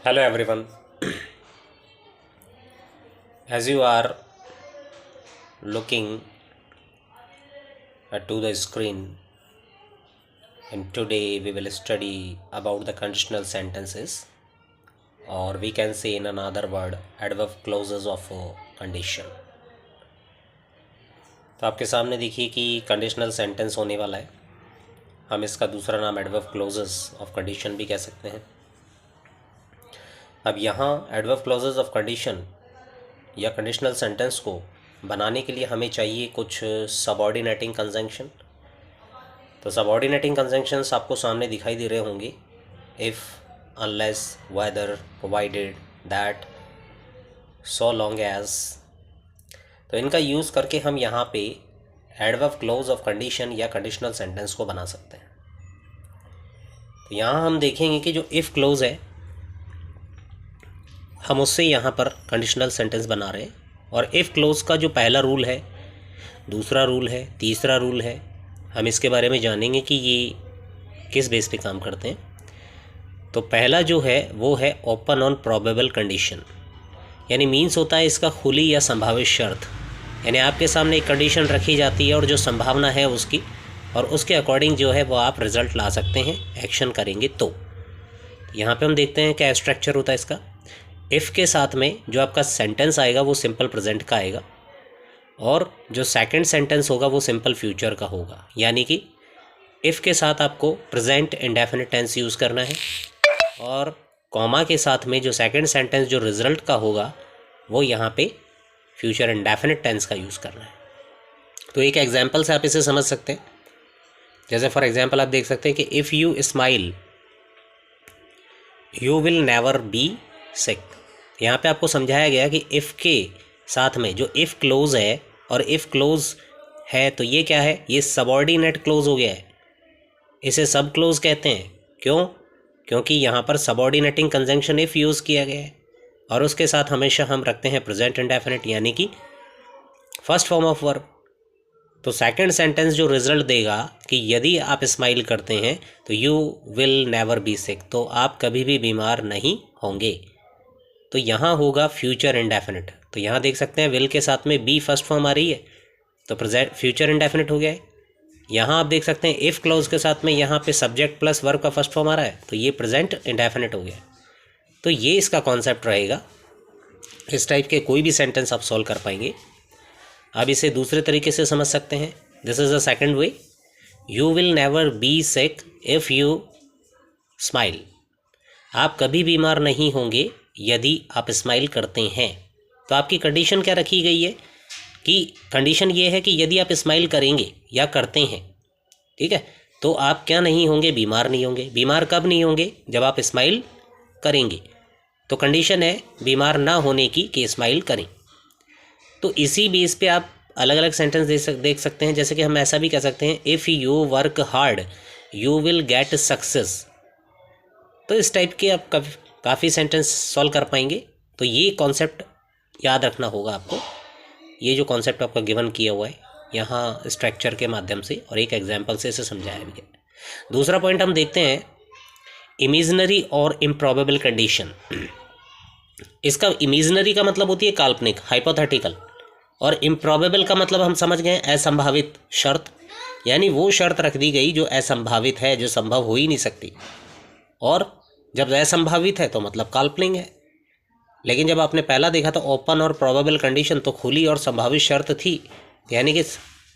Hello everyone. As you are looking to the screen, and today we will study about the conditional sentences, or we can say in another word adverb clauses of a condition. तो आपके सामने देखिए कि conditional sentence होने वाला है। हम इसका दूसरा नाम एडवर्ब क्लोजेस ऑफ कंडीशन भी कह सकते हैं। अब यहाँ एडवर्ब क्लोजेस ऑफ कंडीशन या कंडीशनल सेंटेंस को बनाने के लिए हमें चाहिए कुछ सबऑर्डिनेटिंग कंजंक्शन। तो सबऑर्डिनेटिंग कंजंक्शंस आपको सामने दिखाई दे रहे होंगे, if, unless, whether, provided, that, so long as. तो इनका यूज़ करके हम यहाँ पे एडवर्ब क्लोज ऑफ कंडीशन या कंडीशनल सेंटेंस को बना सकते हैं। तो यहाँ हम देखेंगे कि जो इफ़ क्लोज है हम उससे यहाँ पर कंडीशनल सेंटेंस बना रहे हैं, और इफ़ क्लोज का जो पहला रूल है, दूसरा रूल है, तीसरा रूल है, हम इसके बारे में जानेंगे कि ये किस बेस पे काम करते हैं। तो पहला जो है वो है ओपन ऑन प्रोबेबल कंडीशन, यानी मीन्स होता है इसका खुली या संभावित शर्त। यानी आपके सामने एक कंडीशन रखी जाती है और जो संभावना है उसकी, और उसके अकॉर्डिंग जो है वो आप रिज़ल्ट ला सकते हैं एक्शन करेंगे। तो यहाँ पे हम देखते हैं क्या स्ट्रक्चर होता है इसका। इफ़ के साथ में जो आपका सेंटेंस आएगा वो सिंपल प्रेजेंट का आएगा, और जो सेकंड सेंटेंस होगा वो सिंपल फ्यूचर का होगा। यानी कि इफ़ के साथ आपको प्रेजेंट इंडेफिनिट टेंस यूज़ करना है, और कॉमा के साथ में जो सेकंड सेंटेंस जो रिजल्ट का होगा वो यहाँ पे फ्यूचर इंडेफिनिट टेंस का यूज़ करना है। तो एक एग्जांपल से आप इसे समझ सकते हैं। जैसे फॉर एग्जांपल आप देख सकते हैं कि if you smile you will never be sick. यहाँ पे आपको समझाया गया कि इफ़ के साथ में जो इफ़ क्लोज है, और इफ़ क्लोज है तो ये क्या है, ये सबऑर्डिनेट क्लोज हो गया है, इसे सब क्लोज कहते हैं। क्यों? क्योंकि यहाँ पर सबऑर्डिनेटिंग कंजंक्शन इफ़ यूज़ किया गया है, और उसके साथ हमेशा हम रखते हैं प्रेजेंट इंडेफिनिट, यानी कि फर्स्ट फॉर्म ऑफ वर्ब। तो सेकंड सेंटेंस जो रिजल्ट देगा कि यदि आप स्माइल करते हैं तो यू विल नेवर बी सिक, तो आप कभी भी बीमार नहीं होंगे। तो यहाँ होगा फ्यूचर इंडेफिनिट। तो यहाँ देख सकते हैं विल के साथ में बी फर्स्ट फॉर्म आ रही है, तो प्रेजेंट फ्यूचर इंडेफिनिट हो गया है। यहाँ आप देख सकते हैं इफ़ क्लोज के साथ में यहाँ पे सब्जेक्ट प्लस वर्ब का फर्स्ट फॉर्म आ रहा है, तो ये प्रेजेंट इंडेफिनिट हो गया। तो ये इसका कॉन्सेप्ट रहेगा। इस टाइप के कोई भी सेंटेंस आप सॉल्व कर पाएंगे। अब इसे दूसरे तरीके से समझ सकते हैं। This is the second way, you will never be sick if you smile. आप कभी बीमार नहीं होंगे यदि आप स्माइल करते हैं। तो आपकी कंडीशन क्या रखी गई है कि कंडीशन ये है कि यदि आप स्माइल करेंगे या करते हैं, ठीक है, तो आप क्या नहीं होंगे, बीमार नहीं होंगे। बीमार कब नहीं होंगे, जब आप स्माइल करेंगे। तो कंडीशन है बीमार ना होने की कि स्माइल करें। तो इसी बेस पे आप अलग अलग सेंटेंस देख सकते हैं। जैसे कि हम ऐसा भी कह सकते हैं, if you work hard you will get success. तो इस टाइप के आप काफ़ी सेंटेंस सॉल्व कर पाएंगे। तो ये कॉन्सेप्ट याद रखना होगा आपको। ये जो कॉन्सेप्ट आपका गिवन किया हुआ है यहाँ स्ट्रक्चर के माध्यम से और एक एग्जांपल से इसे समझाया भी गया। दूसरा पॉइंट हम देखते हैं, इमेजिनरी और इम्प्रॉबेबल कंडीशन। इसका इमेजिनरी का मतलब होती है काल्पनिक, हाइपोथेटिकल, और इम्प्रॉबेबल का मतलब हम समझ गए असंभावित शर्त। यानी वो शर्त रख दी गई जो असंभावित है, जो संभव हो ही नहीं सकती, और जब असंभावित है तो मतलब काल्पनिक है। लेकिन जब आपने पहला देखा तो ओपन और प्रोबेबल कंडीशन तो खुली और संभावित शर्त थी, यानी कि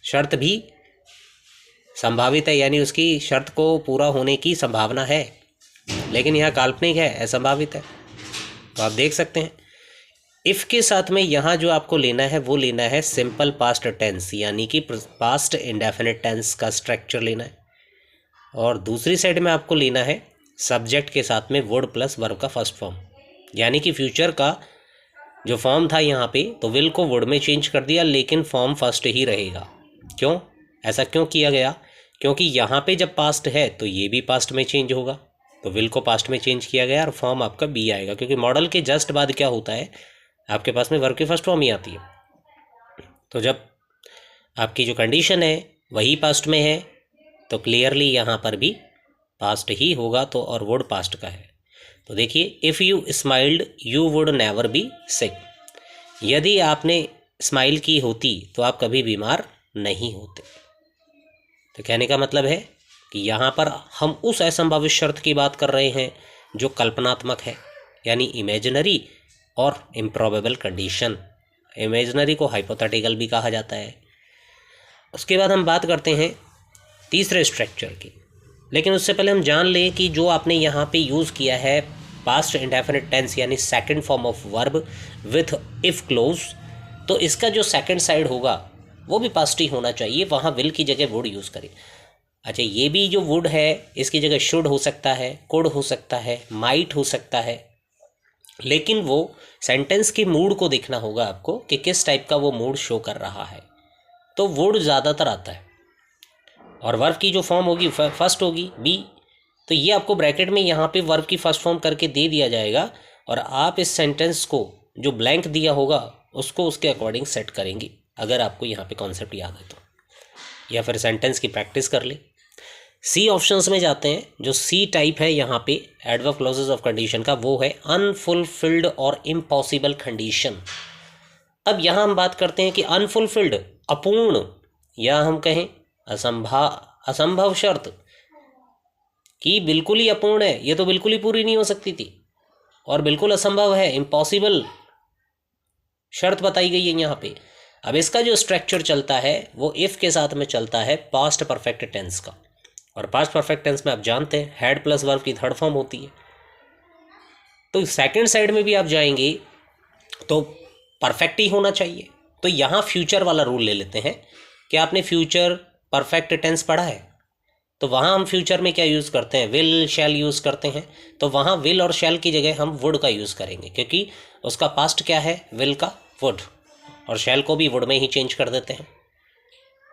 शर्त भी संभावित है, यानी उसकी शर्त को पूरा होने की संभावना है। लेकिन यहाँ काल्पनिक है, असंभावित है। तो आप देख सकते हैं इफ़ के साथ में यहाँ जो आपको लेना है वो लेना है सिंपल पास्ट टेंस, यानी कि पास्ट इंडेफिनिट टेंस का स्ट्रक्चर लेना है, और दूसरी साइड में आपको लेना है सब्जेक्ट के साथ में वुड प्लस वर्ब का फर्स्ट फॉर्म। यानी कि फ्यूचर का जो फॉर्म था यहाँ पे, तो विल को वुड में चेंज कर दिया, लेकिन फॉर्म फर्स्ट ही रहेगा। क्यों? ऐसा क्यों किया गया? क्योंकि यहाँ पे जब पास्ट है तो ये भी पास्ट में चेंज होगा, तो विल को पास्ट में चेंज किया गया और फॉर्म आपका बी आएगा। क्योंकि मॉडल के जस्ट बाद क्या होता है, आपके पास में वर्ब की फर्स्ट फॉर्म ही आती है। तो जब आपकी जो कंडीशन है वही पास्ट में है तो क्लियरली यहाँ पर भी पास्ट ही होगा, तो और वुड पास्ट का है। तो देखिए, if you smiled you would never be sick. यदि आपने स्माइल की होती तो आप कभी बीमार नहीं होते। तो कहने का मतलब है कि यहाँ पर हम उस असंभावित शर्त की बात कर रहे हैं जो कल्पनात्मक है, यानी इमेजिनरी और इम्प्रॉबेबल कंडीशन। इमेजिनरी को हाइपोथेटिकल भी कहा जाता है। उसके बाद हम बात करते हैं तीसरे स्ट्रक्चर की, लेकिन उससे पहले हम जान लें कि जो आपने यहाँ पे यूज़ किया है पास्ट इंडेफिनिट टेंस यानी second form of verb with if close, तो इसका जो सेकंड साइड होगा वो भी पास्ट ही होना चाहिए। वहाँ विल की जगह वुड यूज़ करें। अच्छा, ये भी जो वुड है इसकी जगह शुड हो सकता है, कुड हो सकता है, माइट हो सकता है, लेकिन वो सेंटेंस के मूड को देखना होगा आपको कि किस टाइप का वो मूड शो कर रहा है। तो वुड ज़्यादातर आता है और वर्ब की जो फॉर्म होगी फर्स्ट होगी बी। तो ये आपको ब्रैकेट में यहाँ पे वर्ब की फर्स्ट फॉर्म करके दे दिया जाएगा और आप इस सेंटेंस को जो ब्लैंक दिया होगा उसको उसके अकॉर्डिंग सेट करेंगे, अगर आपको यहाँ पे कॉन्सेप्ट याद है तो, या फिर सेंटेंस की प्रैक्टिस कर ले। सी ऑप्शंस में जाते हैं। जो सी टाइप है यहाँ पे एडवर्ब क्लॉजेज ऑफ कंडीशन का, वो है अनफुलफिल्ड और इम्पॉसिबल कंडीशन। अब यहाँ हम बात करते हैं कि अनफुलफिल्ड अपूर्ण, या हम कहें असंभव शर्त कि बिल्कुल ही अपूर्ण है, ये तो बिल्कुल ही पूरी नहीं हो सकती थी, और बिल्कुल असंभव है, इम्पॉसिबल शर्त बताई गई है यहाँ पे। अब इसका जो स्ट्रक्चर चलता है वो इफ़ के साथ में चलता है पास्ट परफेक्ट टेंस का, और पास्ट परफेक्ट टेंस में आप जानते हैं हैड प्लस वर्ब की थर्ड फॉर्म होती है। तो सेकंड साइड में भी आप जाएंगे तो परफेक्ट ही होना चाहिए। तो यहाँ फ्यूचर वाला रूल ले लेते हैं कि आपने फ्यूचर परफेक्ट टेंस पढ़ा है, तो वहाँ हम फ्यूचर में क्या यूज़ करते हैं, विल शैल यूज़ करते हैं। तो वहाँ विल और शैल की जगह हम वुड का यूज़ करेंगे, क्योंकि उसका पास्ट क्या है, विल का वुड, और शैल को भी वुड में ही चेंज कर देते हैं।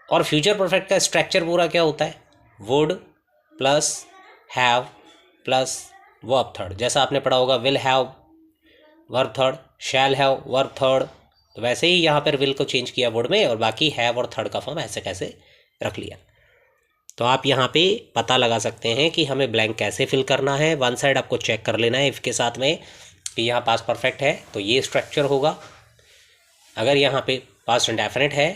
और फ्यूचर परफेक्ट का स्ट्रक्चर पूरा क्या होता है, would plus have plus verb third. जैसा आपने पढ़ा होगा will have verb third, shall have verb third, तो वैसे ही यहाँ पर विल को चेंज किया वुड में और बाकी हैव और थर्ड का फॉर्म ऐसे कैसे रख लिया। तो आप यहाँ पे पता लगा सकते हैं कि हमें ब्लैंक कैसे फिल करना है। वन साइड आपको चेक कर लेना है इफ़ के साथ में कि यहाँ पास्ट परफेक्ट है तो ये स्ट्रक्चर होगा। अगर यहाँ पे पास्ट इंडेफिनिट है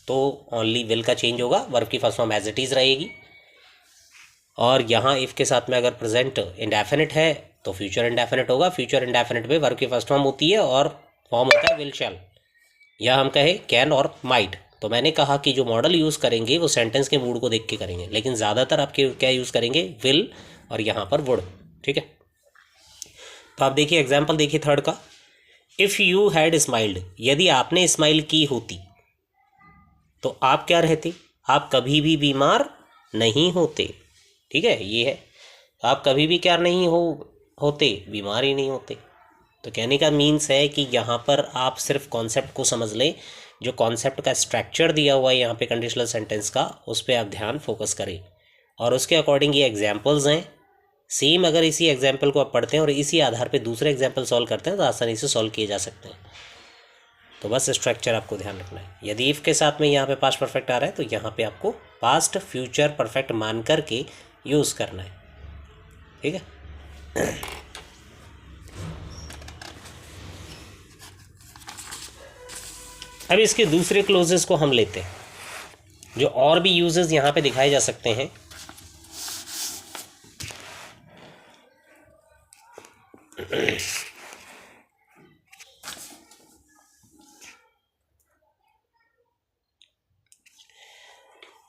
तो ओनली विल का चेंज होगा, वर्ब की first form as it is रहेगी। और यहाँ इफ़ के साथ में अगर प्रेजेंट इंडेफिनिट है तो फ्यूचर इंडेफिनिट होगा। फ्यूचर इंडेफिनिट में वर्ब की फर्स्ट फॉर्म होती है और फॉर्म होता है विल शैल, या हम कहें कैन और माइट। तो मैंने कहा कि जो मॉडल यूज़ करेंगे वो सेंटेंस के मूड को देख के करेंगे, लेकिन ज़्यादातर आपके क्या यूज़ करेंगे, विल और यहाँ पर वुड। ठीक है, तो आप देखिए एग्जाम्पल देखिए थर्ड का, इफ़ यू हैड स्माइल्ड, यदि आपने स्माइल की होती तो आप क्या रहते, आप कभी भी बीमार नहीं होते। ठीक है, ये है, आप कभी भी क्या नहीं होते, बीमार ही नहीं होते। तो कहने का मीन्स है कि यहाँ पर आप सिर्फ कॉन्सेप्ट को समझ लें, जो कॉन्सेप्ट का स्ट्रक्चर दिया हुआ है यहाँ पे कंडीशनल सेंटेंस का, उस पर आप ध्यान फोकस करें और उसके अकॉर्डिंग ये एग्जांपल्स हैं। सेम अगर इसी एग्जांपल को आप पढ़ते हैं और इसी आधार पे दूसरे एग्जांपल सॉल्व करते हैं तो आसानी से सॉल्व किए जा सकते हैं। तो बस स्ट्रक्चर आपको ध्यान रखना है। यदि इफ़ के साथ में यहाँ पे पास्ट परफेक्ट आ रहा है तो यहाँ पे आपको पास्ट फ्यूचर परफेक्ट मान करके यूज़ करना है। ठीक है, अब इसके दूसरे क्लोजेस को हम लेते हैं, जो और भी यूजेस यहाँ पे दिखाए जा सकते हैं।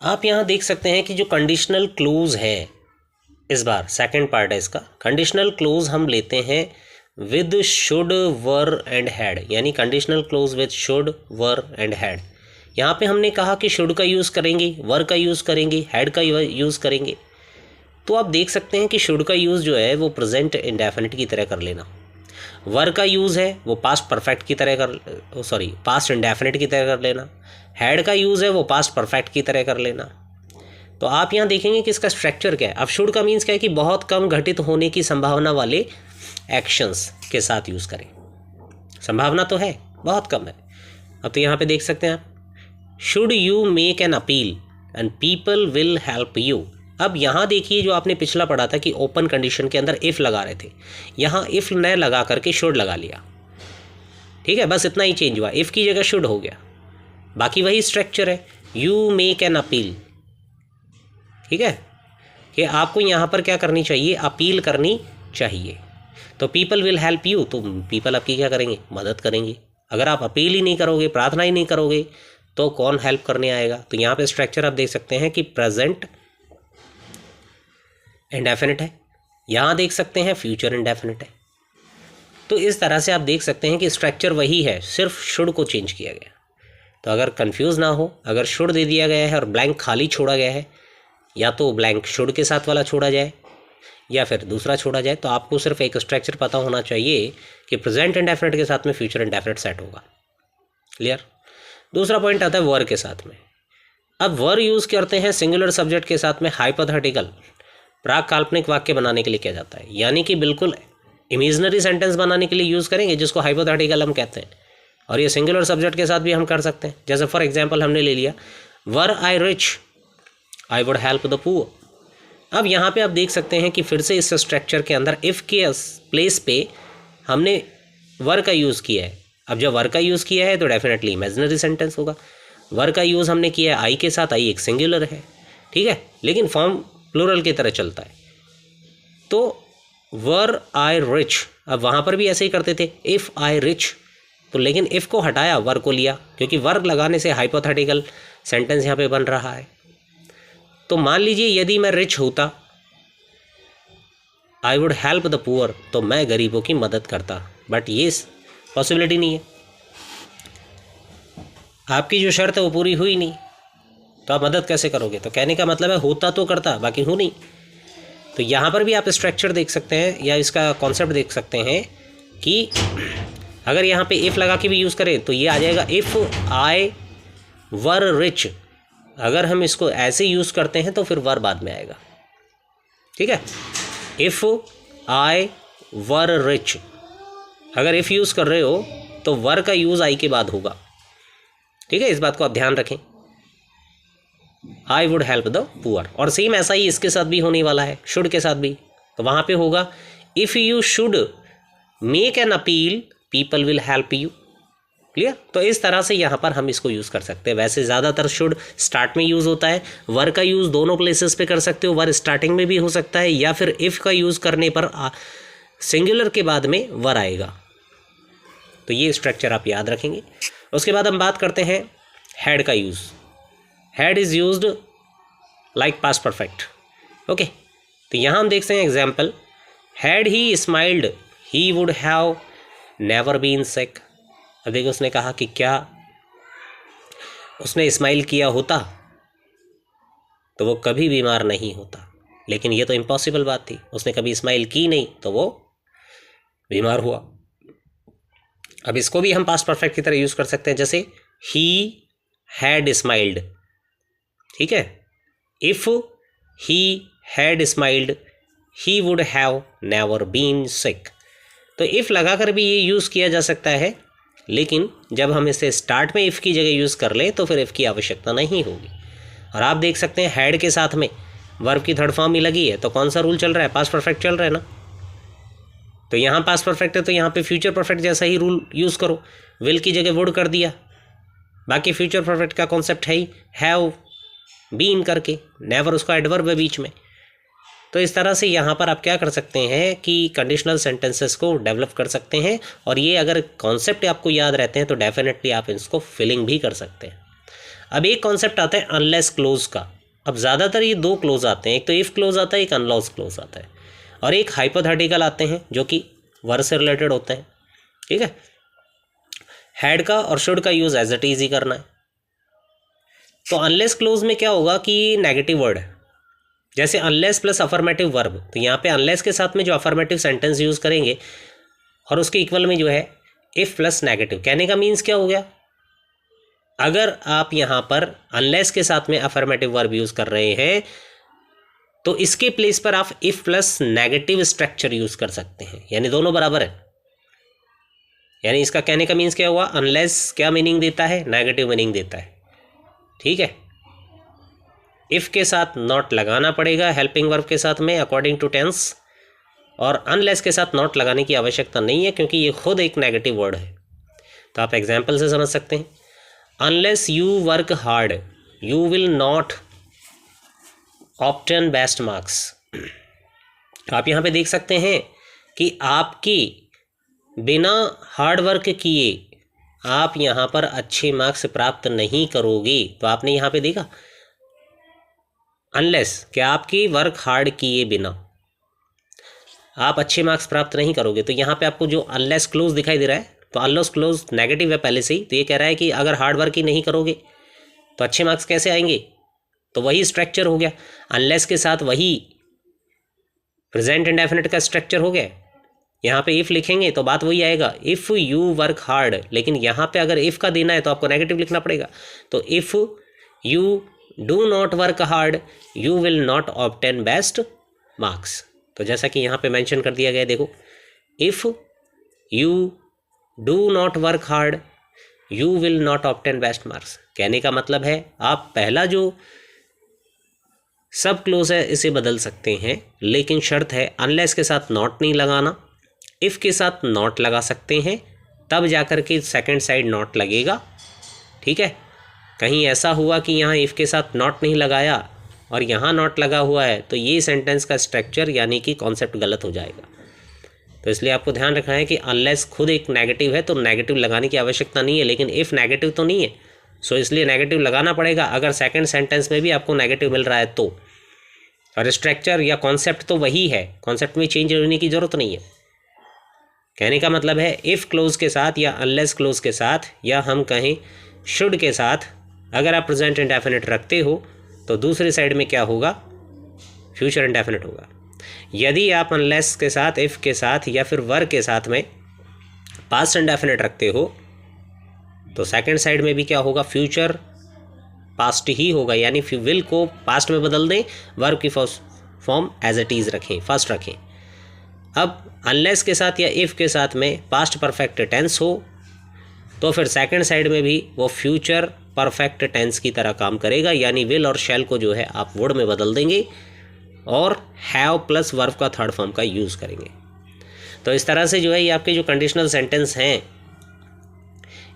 आप यहाँ देख सकते हैं कि जो कंडीशनल क्लोज है, इस बार सेकंड पार्ट है इसका, कंडीशनल क्लोज हम लेते हैं with should were and had, यानी conditional clause with should were and had. यहाँ पे हमने कहा कि शुड का यूज़ करेंगे, वर का यूज़ करेंगे, हैड का यूज़ करेंगे। तो आप देख सकते हैं कि शुड का यूज़ जो है वो प्रेजेंट इंडेफिनिट की तरह कर लेना, वर का यूज़ है वो पास्ट परफेक्ट की तरह पास्ट इंडेफिनिट की तरह कर लेना, हैड का यूज़ है वो पास्ट परफेक्ट की तरह कर लेना। तो आप यहाँ देखेंगे कि इसका स्ट्रक्चर क्या है। अब शुड का मीन्स क्या है कि बहुत कम घटित होने की संभावना वाले एक्शंस के साथ यूज़ करें। संभावना तो है, बहुत कम है। अब तो यहाँ पे देख सकते हैं आप, should you make an appeal and people will help you, अब यहाँ देखिए जो आपने पिछला पढ़ा था कि ओपन कंडीशन के अंदर इफ़ लगा रहे थे, यहाँ इफ़ न लगा करके शुड लगा लिया। ठीक है, बस इतना ही चेंज हुआ, इफ़ की जगह शुड हो गया, बाकी वही स्ट्रक्चर है, यू मेक एन अपील। ठीक है, कि आपको यहाँ पर क्या करनी चाहिए, अपील करनी चाहिए। तो पीपल विल हेल्प यू, तो पीपल आपकी क्या करेंगे, मदद करेंगे। अगर आप अपील ही नहीं करोगे, प्रार्थना ही नहीं करोगे, तो कौन हेल्प करने आएगा। तो यहाँ पे स्ट्रक्चर आप देख सकते हैं कि प्रेजेंट इंडेफिनिट है, यहाँ देख सकते हैं फ्यूचर इंडेफिनिट है। तो इस तरह से आप देख सकते हैं कि स्ट्रक्चर वही है, सिर्फ शुड को चेंज किया गया। तो अगर कंफ्यूज ना हो, अगर शुड दे दिया गया है और ब्लैंक खाली छोड़ा गया है, या तो ब्लैंक शुड के साथ वाला छोड़ा जाए या फिर दूसरा छोड़ा जाए, तो आपको सिर्फ एक स्ट्रक्चर पता होना चाहिए कि प्रेजेंट इंडेफिनिट के साथ में फ्यूचर इंडेफिनिट सेट होगा। क्लियर। दूसरा पॉइंट आता है वर के साथ में। अब वर यूज़ करते हैं सिंगुलर सब्जेक्ट के साथ में हाइपोथेटिकल प्राक काल्पनिक वाक्य बनाने के लिए किया जाता है, यानी कि बिल्कुल इमेजिनरी सेंटेंस बनाने के लिए यूज़ करेंगे, जिसको हाइपोथेटिकल हम कहते हैं। और ये सिंगुलर सब्जेक्ट के साथ भी हम कर सकते हैं। जैसे फॉर एग्जांपल हमने ले लिया, were I rich I would help the poor. अब यहाँ पे आप देख सकते हैं कि फिर से इस स्ट्रक्चर के अंदर इफ़ के प्लेस पे हमने वर का यूज़ किया है। अब जब वर का यूज़ किया है तो डेफिनेटली इमेजिनरी सेंटेंस होगा। वर का यूज़ हमने किया है आई के साथ, आई एक सिंगुलर है, ठीक है, लेकिन फॉर्म प्लूरल की तरह चलता है। तो वर आई रिच, अब वहाँ पर भी ऐसे ही करते थे, इफ़ आई रिच, तो लेकिन इफ़ को हटाया, वर को लिया, क्योंकि वर लगाने से हाइपोथेटिकल सेंटेंस यहाँ पे बन रहा है। तो मान लीजिए यदि मैं रिच होता, आई वुड हेल्प द पुअर, तो मैं गरीबों की मदद करता, बट ये पॉसिबिलिटी नहीं है, आपकी जो शर्त है वो पूरी हुई नहीं, तो आप मदद कैसे करोगे। तो कहने का मतलब है होता तो करता, बाकी हूँ नहीं। तो यहाँ पर भी आप स्ट्रक्चर देख सकते हैं या इसका कॉन्सेप्ट देख सकते हैं कि अगर यहाँ पे इफ़ लगा के भी यूज़ करें तो ये आ जाएगा इफ़ आई वर रिच। अगर हम इसको ऐसे यूज़ करते हैं तो फिर वर बाद में आएगा। ठीक है, इफ़ आई वर रिच, अगर इफ़ यूज़ कर रहे हो तो वर का यूज़ आई के बाद होगा। ठीक है, इस बात को आप ध्यान रखें। आई वुड हेल्प द पुअर, और सेम ऐसा ही इसके साथ भी होने वाला है, शुड के साथ भी। तो वहाँ पे होगा if you should make an appeal people will help you. Clear. तो इस तरह से यहाँ पर हम इसको यूज़ कर सकते हैं। वैसे ज़्यादातर शुड स्टार्ट में यूज़ होता है, वर का यूज़ दोनों प्लेसेस पे कर सकते हो, वर स्टार्टिंग में भी हो सकता है, या फिर इफ़ का यूज़ करने पर सिंगुलर के बाद में वर आएगा। तो ये स्ट्रक्चर आप याद रखेंगे। उसके बाद हम बात करते हैं हैड का use. Had is used like past perfect. Okay, तो यहाँ हम देखते हैं example, had he smiled he would have never been sick. अब देखो उसने कहा कि क्या उसने स्माइल किया होता तो वो कभी बीमार नहीं होता, लेकिन ये तो इम्पॉसिबल बात थी, उसने कभी स्माइल की नहीं तो वो बीमार हुआ। अब इसको भी हम पास्ट परफेक्ट की तरह यूज़ कर सकते हैं, जैसे ही हैड स्माइल्ड। ठीक है, if he had smiled he would have never been sick. तो इफ़ लगाकर भी ये यूज़ किया जा सकता है, लेकिन जब हम इसे स्टार्ट में इफ़ की जगह यूज़ कर लें तो फिर इफ़ की आवश्यकता नहीं होगी। और आप देख सकते हैं हैड के साथ में वर्ब की थर्ड फॉर्म ही लगी है, तो कौन सा रूल चल रहा है, पास्ट परफेक्ट चल रहा है ना। तो यहाँ पास्ट परफेक्ट है तो यहाँ पे फ्यूचर परफेक्ट जैसा ही रूल यूज़ करो, विल की जगह वुड कर दिया। बाकी फ्यूचर परफेक्ट का कॉन्सेप्ट है ही हैव बीन करके, नेवर उसका एडवर्ब है बीच में। तो इस तरह से यहाँ पर आप क्या कर सकते हैं कि कंडीशनल सेंटेंसेस को डेवलप कर सकते हैं, और ये अगर कॉन्सेप्ट आपको याद रहते हैं तो डेफिनेटली आप इसको फिलिंग भी कर सकते हैं। अब एक कॉन्सेप्ट आता है अनलेस क्लोज का। अब ज़्यादातर ये दो क्लोज आते हैं, एक तो इफ़ क्लोज आता है, एक अनलॉस क्लोज आता है, और एक हाइपोथेटिकल आते हैं जो कि वर्ब से रिलेटेड होते हैं। ठीक है, हैड का और शुड का यूज़ एज इट इज ही करना है। तो अनलेस क्लोज में क्या होगा कि नेगेटिव वर्ड है, जैसे अनलेस प्लस अफर्मेटिव वर्ब, तो यहाँ पे अनलेस के साथ में जो अफर्मेटिव सेंटेंस यूज़ करेंगे और उसके इक्वल में जो है इफ़ प्लस नेगेटिव। कहने का मीन्स क्या हो गया, अगर आप यहाँ पर अनलेस के साथ में अफर्मेटिव वर्ब यूज़ कर रहे हैं तो इसके प्लेस पर आप if plus negative structure use कर सकते हैं, यानी दोनों बराबर है। यानी इसका कहने का मीन्स क्या हुआ, अनलेस क्या मीनिंग देता है, नेगेटिव मीनिंग देता है। ठीक है, इफ़ के साथ नॉट लगाना पड़ेगा हेल्पिंग वर्ब के साथ में अकॉर्डिंग टू टेंस, और अनलेस के साथ नॉट लगाने की आवश्यकता नहीं है क्योंकि ये खुद एक नेगेटिव वर्ड है। तो आप एग्जाम्पल से समझ सकते हैं, unless you work hard you will not obtain best marks. आप यहाँ पे देख सकते हैं कि आपकी बिना हार्ड वर्क किए आप यहाँ पर अच्छे मार्क्स प्राप्त नहीं करोगे। तो आपने यहाँ पे देखा अनलेस कि आपकी वर्क हार्ड किए बिना आप अच्छे मार्क्स प्राप्त नहीं करोगे। तो यहाँ पे आपको जो अनलेस क्लोज दिखाई दे रहा है, तो अनलेस क्लोज नेगेटिव है पहले से ही, तो ये कह रहा है कि अगर हार्ड वर्क ही नहीं करोगे तो अच्छे मार्क्स कैसे आएंगे। तो वही स्ट्रक्चर हो गया, अनलेस के साथ वही प्रेजेंट इंडेफिनिट का स्ट्रक्चर हो गया। यहाँ पे इफ़ लिखेंगे तो बात वही आएगा, इफ़ यू वर्क हार्ड, लेकिन यहाँ पे अगर इफ़ का देना है तो आपको नेगेटिव लिखना पड़ेगा। तो if you do not work hard you will not obtain best marks. तो जैसा कि यहाँ पे मेंशन कर दिया गया, देखो if you do not work hard you will not obtain best marks. कहने का मतलब है आप पहला जो सब क्लोज है इसे बदल सकते हैं, लेकिन शर्त है अनलेस के साथ नॉट नहीं लगाना, इफ़ के साथ नॉट लगा सकते हैं, तब जाकर के सेकंड साइड नॉट लगेगा। ठीक है, कहीं ऐसा हुआ कि यहाँ इफ़ के साथ नॉट नहीं लगाया और यहाँ नॉट लगा हुआ है तो ये सेंटेंस का स्ट्रक्चर यानी कि कॉन्सेप्ट गलत हो जाएगा। तो इसलिए आपको ध्यान रखना है कि अनलेस खुद एक नेगेटिव है तो नेगेटिव लगाने की आवश्यकता नहीं है, लेकिन इफ़ नेगेटिव तो नहीं है, सो इसलिए नेगेटिव लगाना पड़ेगा अगर सेकंड सेंटेंस में भी आपको नेगेटिव मिल रहा है तो। और स्ट्रक्चर या कॉन्सेप्ट तो वही है, कॉन्सेप्ट में चेंज होने की ज़रूरत नहीं है। कहने का मतलब है इफ़ क्लोज के साथ या अनलेस क्लोज के साथ या हम कहें शुड के साथ अगर आप प्रेजेंट इंडेफिनिट रखते हो तो दूसरी साइड में क्या होगा, फ्यूचर इंडेफिनिट होगा। यदि आप अनलेस के साथ इफ़ के साथ या फिर वर के साथ में पास्ट इंडेफिनिट रखते हो तो सेकंड साइड में भी क्या होगा, फ्यूचर पास्ट ही होगा, यानी विल को पास्ट में बदल दें, वर्ब की फॉर्म एज इट इज़ रखें, फर्स्ट रखें। अब अनलेस के साथ या इफ़ के साथ में पास्ट परफेक्ट टेंस हो तो फिर सेकंड साइड में भी वो फ्यूचर परफेक्ट टेंस की तरह काम करेगा, यानी विल और शैल को जो है आप वुड में बदल देंगे और हैव प्लस वर्ब का थर्ड फॉर्म का यूज़ करेंगे। तो इस तरह से जो है ये आपके जो कंडीशनल सेंटेंस हैं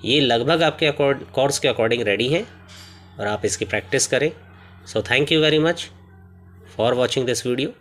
ये लगभग आपके कोर्स के अकॉर्डिंग रेडी हैं और आप इसकी प्रैक्टिस करें। So thank you very much for watching this video.